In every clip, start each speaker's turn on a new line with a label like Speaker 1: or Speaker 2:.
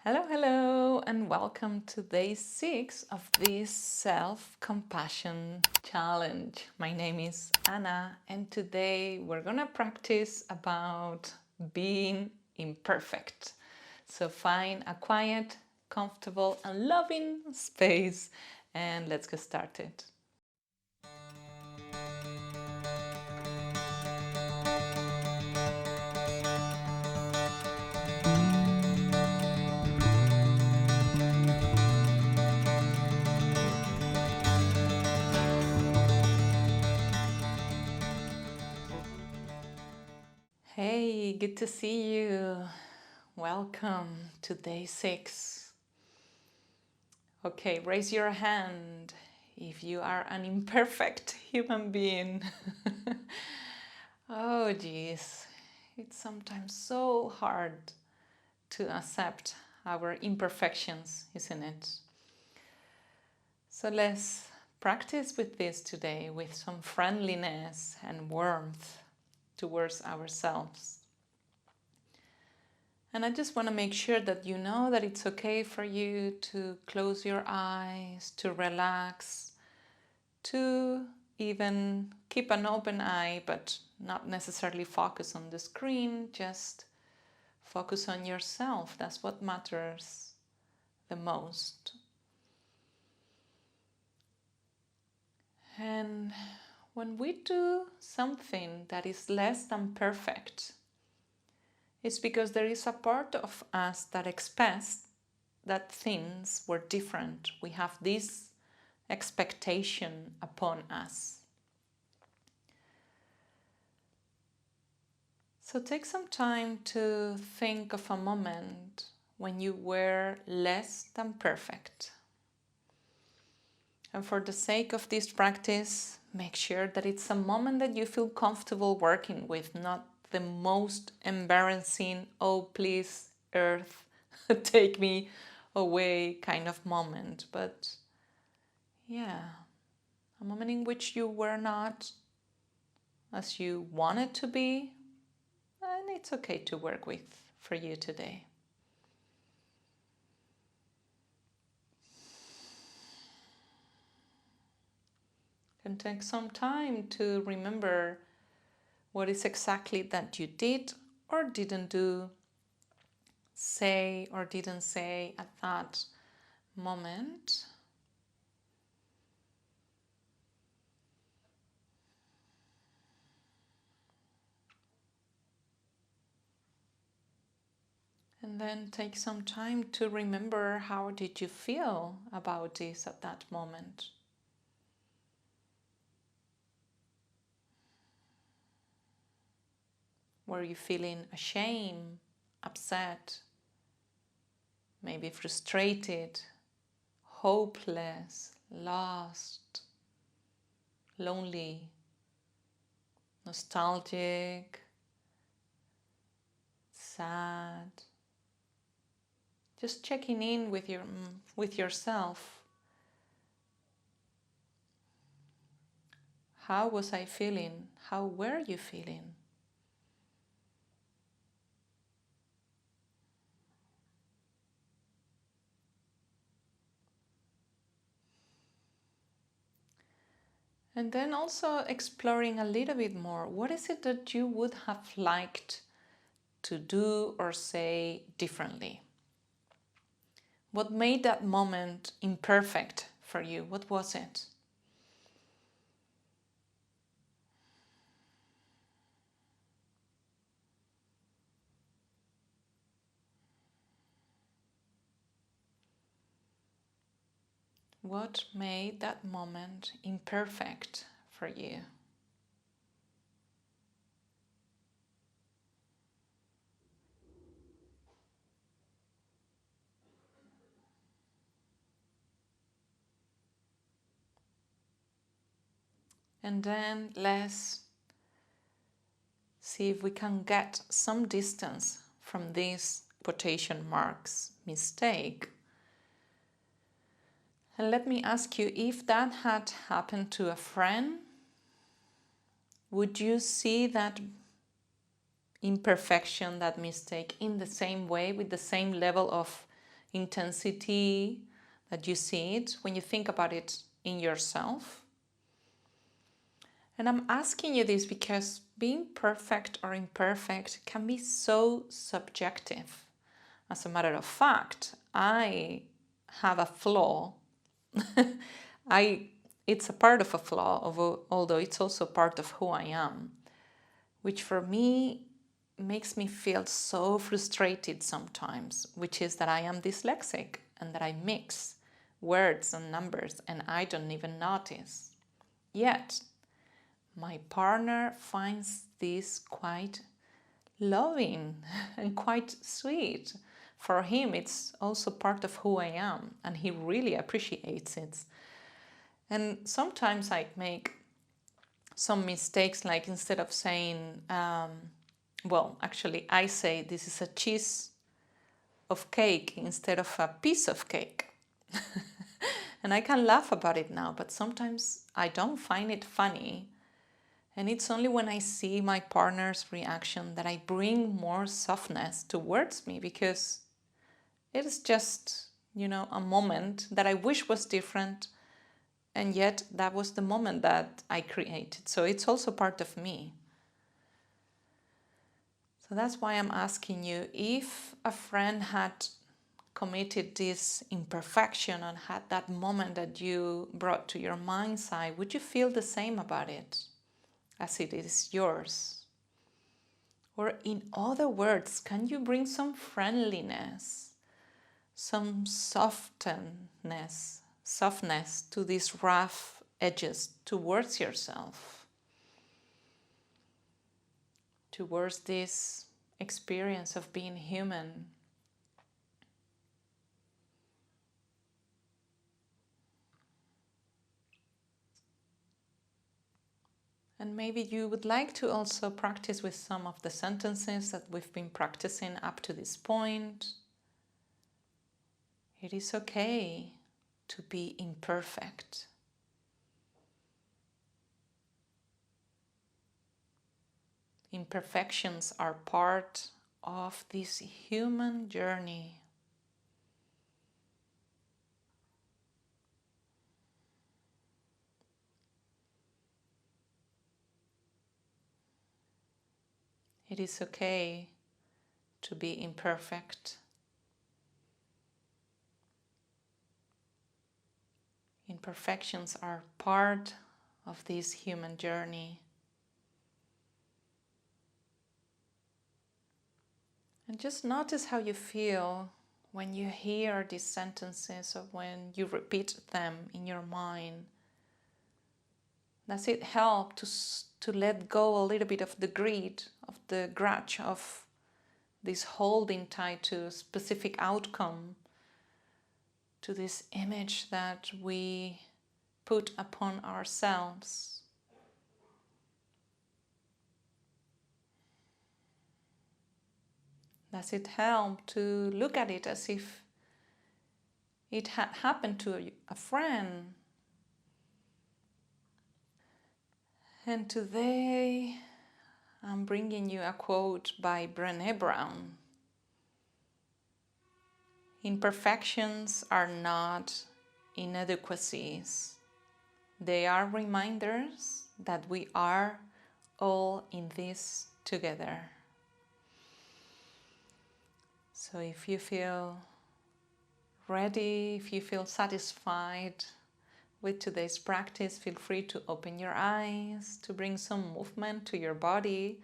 Speaker 1: Hello, hello, and welcome to day 6 of this self-compassion challenge. My name is Anna, and today we're gonna practice about being imperfect. So find a quiet, comfortable, and loving space, and let's get started. Hey, good to see you. Welcome to day 6. Okay, raise your hand if you are an imperfect human being. Oh, geez, it's sometimes so hard to accept our imperfections, isn't it? So let's practice with this today with some friendliness and warmth towards ourselves. And I just want to make sure that you know that it's okay for you to close your eyes, to relax, to even keep an open eye, but not necessarily focus on the screen, just focus on yourself. That's what matters the most. And when we do something that is less than perfect, it's because there is a part of us that expects that things were different. We have this expectation upon us. So take some time to think of a moment when you were less than perfect. And for the sake of this practice, make sure that it's a moment that you feel comfortable working with, not the most embarrassing, oh please earth, take me away kind of moment. But yeah, a moment in which you were not as you wanted to be, and it's okay to work with for you today. And take some time to remember what is exactly that you did or didn't do, say or didn't say at that moment. And then take some time to remember how did you feel about this at that moment. Were you feeling ashamed, upset, maybe frustrated, hopeless, lost, lonely, nostalgic, sad? Just checking in with yourself. How was I feeling? How were you feeling? And then also exploring a little bit more. What is it that you would have liked to do or say differently? What made that moment imperfect for you? What was it? What made that moment imperfect for you? And then let's see if we can get some distance from this quotation marks mistake. And let me ask you, if that had happened to a friend, would you see that imperfection, that mistake, in the same way, with the same level of intensity that you see it when you think about it in yourself? And I'm asking you this because being perfect or imperfect can be so subjective. As a matter of fact, I have a flaw. It's a part of a flaw, although it's also part of who I am, which for me makes me feel so frustrated sometimes, which is that I am dyslexic and that I mix words and numbers and I don't even notice. Yet, my partner finds this quite loving and quite sweet. For him, it's also part of who I am, and he really appreciates it. And sometimes I make some mistakes, like instead of saying, actually, I say this is a piece of cake instead of a piece of cake. And I can laugh about it now, but sometimes I don't find it funny. And it's only when I see my partner's reaction that I bring more softness towards me, because it is just, a moment that I wish was different. And yet that was the moment that I created. So it's also part of me. So that's why I'm asking you, if a friend had committed this imperfection and had that moment that you brought to your mind's eye, would you feel the same about it as it is yours? Or in other words, can you bring some friendliness, some softness to these rough edges towards yourself, towards this experience of being human? And maybe you would like to also practice with some of the sentences that we've been practicing up to this point. It is okay to be imperfect. Imperfections are part of this human journey. It is okay to be imperfect. Imperfections are part of this human journey. And just notice how you feel when you hear these sentences or when you repeat them in your mind. Does it help to let go a little bit of the greed, of the grudge, of this holding tight to a specific outcome, to this image that we put upon ourselves? Does it help to look at it as if it had happened to a friend? And today I'm bringing you a quote by Brené Brown. Imperfections are not inadequacies. They are reminders that we are all in this together. So if you feel ready, if you feel satisfied with today's practice, feel free to open your eyes, to bring some movement to your body.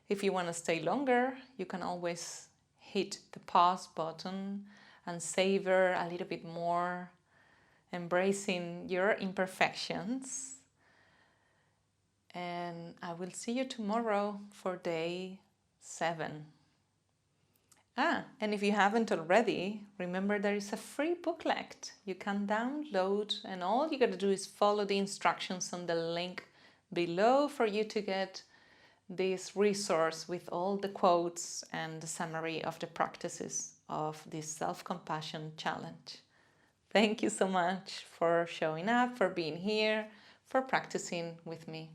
Speaker 1: If you want to stay longer, you can always hit the pause button and savor a little bit more, embracing your imperfections. And I will see you tomorrow for day 7. And if you haven't already, remember there is a free booklet you can download, and all you got to do is follow the instructions on the link below for you to get this resource with all the quotes and the summary of the practices of this self-compassion challenge. Thank you so much for showing up, for being here, for practicing with me.